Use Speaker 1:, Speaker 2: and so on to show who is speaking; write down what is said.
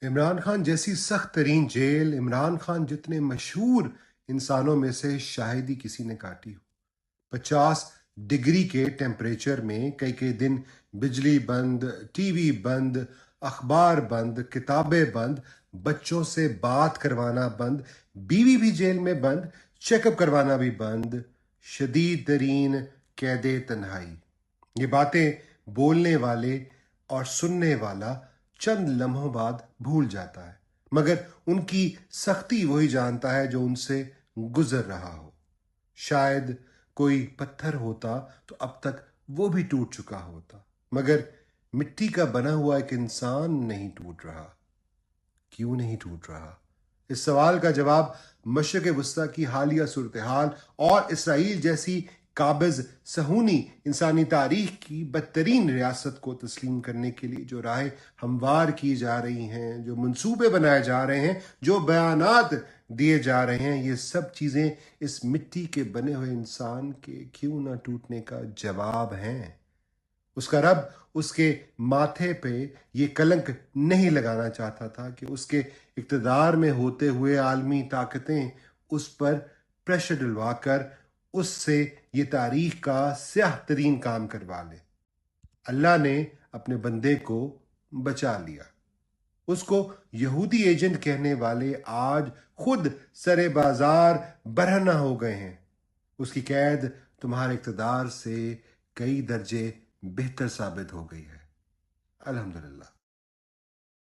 Speaker 1: عمران خان جیسی سخت ترین جیل عمران خان جتنے مشہور انسانوں میں سے شاید ہی کسی نے کاٹی ہو۔ 50 ڈگری کے ٹیمپریچر میں کئی کئی دن بجلی بند، ٹی وی بند، اخبار بند، کتابیں بند، بچوں سے بات کروانا بند، بیوی بھی جیل میں بند، چیک اپ کروانا بھی بند، شدید ترین قید تنہائی۔ یہ باتیں بولنے والے اور سننے والا چند لمحوں بعد بھول جاتا ہے، مگر ان کی سختی وہی جانتا ہے جو ان سے گزر رہا ہو۔ شاید کوئی پتھر ہوتا تو اب تک وہ بھی ٹوٹ چکا ہوتا، مگر مٹی کا بنا ہوا ایک انسان نہیں ٹوٹ رہا۔ کیوں نہیں ٹوٹ رہا؟ اس سوال کا جواب مشرق وسطیٰ کی حالیہ صورتحال اور اسرائیل جیسی قابض صہیونی انسانی تاریخ کی بدترین ریاست کو تسلیم کرنے کے لیے جو راہیں ہموار کی جا رہی ہیں، جو منصوبے بنائے جا رہے ہیں، جو بیانات دیے جا رہے ہیں، یہ سب چیزیں اس مٹی کے بنے ہوئے انسان کے کیوں نہ ٹوٹنے کا جواب ہیں۔ اس کا رب اس کے ماتھے پہ یہ کلنک نہیں لگانا چاہتا تھا کہ اس کے اقتدار میں ہوتے ہوئے عالمی طاقتیں اس پر پریشر ڈلوا کر اس سے یہ تاریخ کا سیاہ ترین کام کروا لے۔ اللہ نے اپنے بندے کو بچا لیا۔ اس کو یہودی ایجنٹ کہنے والے آج خود سر بازار برہنہ ہو گئے ہیں۔ اس کی قید تمہارے اقتدار سے کئی درجے بہتر ثابت ہو گئی ہے۔ الحمدللہ۔